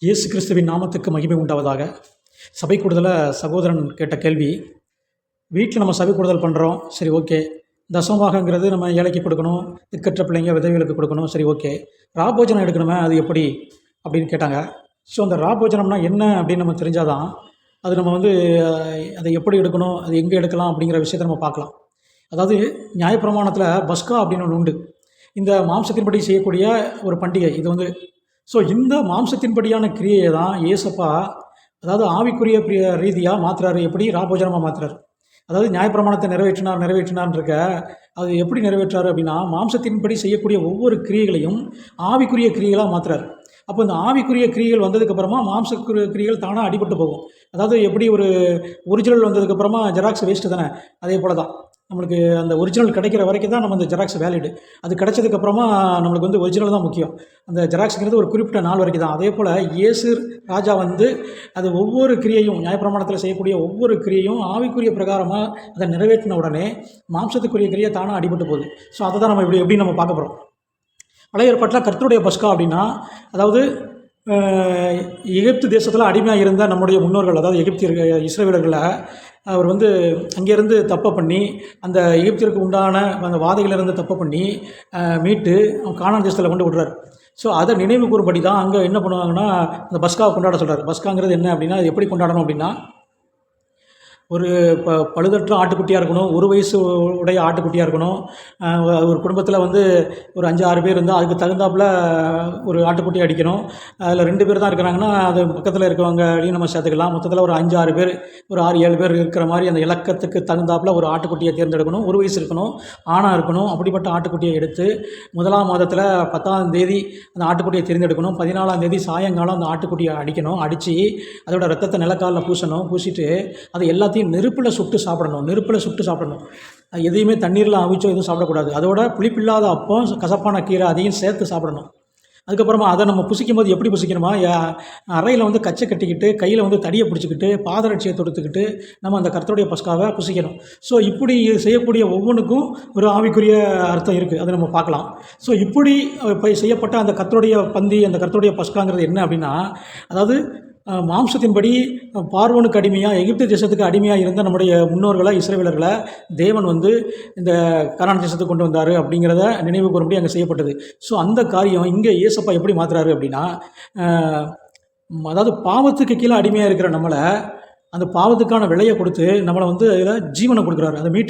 இயேசு கிறிஸ்துவின் நாமத்துக்கு மகிமை உண்டாவதாக. சபை கூடுதல சகோதரன் கேட்ட கேள்வி, வீட்டில் நம்ம சபை கூடுதல் பண்ணுறோம், சரி ஓகே. தசமபாகங்கிறது நம்ம ஏழைக்கு கொடுக்கணும், திக்கற்ற பிள்ளைங்க விதவைகளுக்கு கொடுக்கணும், சரி ஓகே. ராபோஜனம் எடுக்கணுமே, அது எப்படி அப்படின்னு கேட்டாங்க. ஸோ அந்த ராபோஜனம்னா என்ன அப்படின்னு நம்ம தெரிஞ்சாதான் அது நம்ம அதை எப்படி எடுக்கணும், அது எங்கே எடுக்கலாம் அப்படிங்கிற விஷயத்தை நம்ம பார்க்கலாம். அதாவது நியாயப்பிரமாணத்தில் பஸ்கா அப்படின்னு ஒன்று உண்டு. இந்த மாம்சத்தின்படி செய்யக்கூடிய ஒரு பண்டிகை இது. ஸோ இந்த மாம்சத்தின்படியான கிரியையை தான் ஏசப்பா, அதாவது ஆவிக்குரிய ரீதியாக மாற்றுறாரு. எப்படி ராபோஜனமாக மாற்றுறாரு. அதாவது நியாயப்பிரமாணத்தை நிறைவேற்றினார்ன்றிருக்க, அது எப்படி நிறைவேற்றாரு அப்படின்னா, மாம்சத்தின்படி செய்யக்கூடிய ஒவ்வொரு கிரியைகளையும் ஆவிக்குரிய கிரியைகளாக மாற்றுறாரு. அப்போ இந்த ஆவிக்குரிய கிரியைகள் வந்ததுக்கப்புறமா மாம்சக்குரிய கிரியைகள் தானாக அடிபட்டு போகும். அதாவது எப்படி ஒரு ஒரிஜினல் வந்ததுக்கப்புறமா ஜெராக்ஸ் வேஸ்ட்டு தானே, அதே போல் தான் நம்மளுக்கு அந்த ஒரிஜினல் கிடைக்கிற வரைக்கும் தான் நம்ம அந்த ஜெராக்ஸ் வேலிடு. அது கிடைச்சதுக்கப்புறமா நம்மளுக்கு ஒரிஜினல் தான் முக்கியம். அந்த ஜெராக்ஸுங்கிறது ஒரு குறிப்பிட்ட நாள் வரைக்கும் தான். அதே போல் இயேசு ராஜா அது ஒவ்வொரு கிரியையும், நியாயப்பிரமாணத்தில் செய்யக்கூடிய ஒவ்வொரு கிரியையும் ஆவிக்குரிய பிரகாரமாக அதை நிறைவேற்றின உடனே மாம்சத்துக்குரிய கிரியை தானாக அடிபட்டு போகுது. ஸோ அதை தான் நம்ம எப்படி நம்ம பார்க்க போகிறோம். பழைய ஏற்பாட்டில் கர்த்தருடைய பஸ்கா அப்படின்னா, அதாவது எகிப்து தேசத்தில் அடிமையாக இருந்த நம்முடைய முன்னோர்கள், அதாவது எகிப்தியர்கள், இஸ்ரவேலர்களை அவர் அங்கேருந்து தப்பை பண்ணி, அந்த எகிப்திற்கு உண்டான அந்த வாதைகளிலிருந்து தப்பை பண்ணி மீட்டு கானான் தேசத்தில் கொண்டு விடுறார். ஸோ அதை நினைவு கூறும்படி தான் அங்கே என்ன பண்ணுவாங்கன்னா, அந்த பஸ்காவை கொண்டாட சொல்கிறார். பஸ்காங்கிறது என்ன அப்படின்னா, அது எப்படி கொண்டாடணும் அப்படின்னா, ஒரு பழுதற்ற ஆட்டுக்குட்டியாக இருக்கணும், ஒரு வயசு உடைய ஆட்டுக்குட்டியாக இருக்கணும். ஒரு குடும்பத்தில் ஒரு 5-6 பேர் இருந்தால் அதுக்கு தகுந்தாப்பில் ஒரு ஆட்டுக்குட்டியை அடிக்கணும். அதில் 2 பேர் தான் இருக்கிறாங்கன்னா அது பக்கத்தில் இருக்கவங்களையும் நம்ம சேர்த்துக்கலாம். மொத்தத்தில் ஒரு 5-6 பேர், ஒரு 6-7 பேர் இருக்கிற மாதிரி அந்த இலக்கத்துக்கு தகுந்தாப்பில் ஒரு ஆட்டுக்குட்டியை தேர்ந்தெடுக்கணும். ஒரு வயசு இருக்கணும், ஆணாக இருக்கணும். அப்படிப்பட்ட ஆட்டுக்குட்டியை எடுத்து 1ஆம் மாதத்தில் 10ஆம் தேதி அந்த ஆட்டுக்குட்டியை தேர்ந்தெடுக்கணும். 14ஆம் தேதி சாயங்காலம் அந்த ஆட்டுக்குட்டியை அடிக்கணும். அடித்து அதோட ரத்தத்தை நிலக்காலில் பூசிட்டு அதை எல்லாத்தையும் நெருப்பில் சுட்டு சாப்பிடணும். எதையுமே தண்ணீரில் அவிச்சோ எதுவும் சாப்பிடக்கூடாது. அதோட புளிப்பில்லாத அப்பம், கசப்பான கீரை அதையும் சேர்த்து சாப்பிடணும். அதுக்கப்புறமா அதை நம்ம புசிக்கும் போது எப்படி புசிக்கணுமா, அறையில் கச்சை கட்டிக்கிட்டு, கையில் தடியை பிடிச்சிக்கிட்டு, பாதரட்சியை தொடுத்துக்கிட்டு நம்ம அந்த கர்த்தருடைய பஸ்காவை புசிக்கணும். ஸோ இப்படி செய்யக்கூடிய ஒவ்வொன்றுக்கும் ஒரு ஆவிக்குரிய அர்த்தம் இருக்குது. அதை நம்ம பார்க்கலாம். ஸோ இப்படி இப்போ செய்யப்பட்ட அந்த கர்த்தருடைய பந்தி, அந்த கர்த்தருடைய பஸ்காங்கிறது என்ன அப்படின்னா, அதாவது மாம்சத்தின்படி பார்வோனுக்கு அடிமையாக, எகிப்து தேசத்துக்கு அடிமையாக இருந்த நம்முடைய முன்னோர்களை, இஸ்ரவேலர்களை தேவன் இந்த கானான் தேசத்துக்கு கொண்டு வந்தார் அப்படிங்கிறத நினைவு கூறும்படி அங்கே செய்யப்பட்டது. ஸோ அந்த காரியம் இங்கே ஏசப்பா எப்படி மாற்றுறாரு அப்படின்னா, அதாவது பாவத்துக்கு கீழே அடிமையாக இருக்கிற நம்மளை, அந்த பாவத்துக்கான விலையை கொடுத்து நம்மளை அதில் ஜீவனை கொடுக்குறாரு. அதை மீட்டு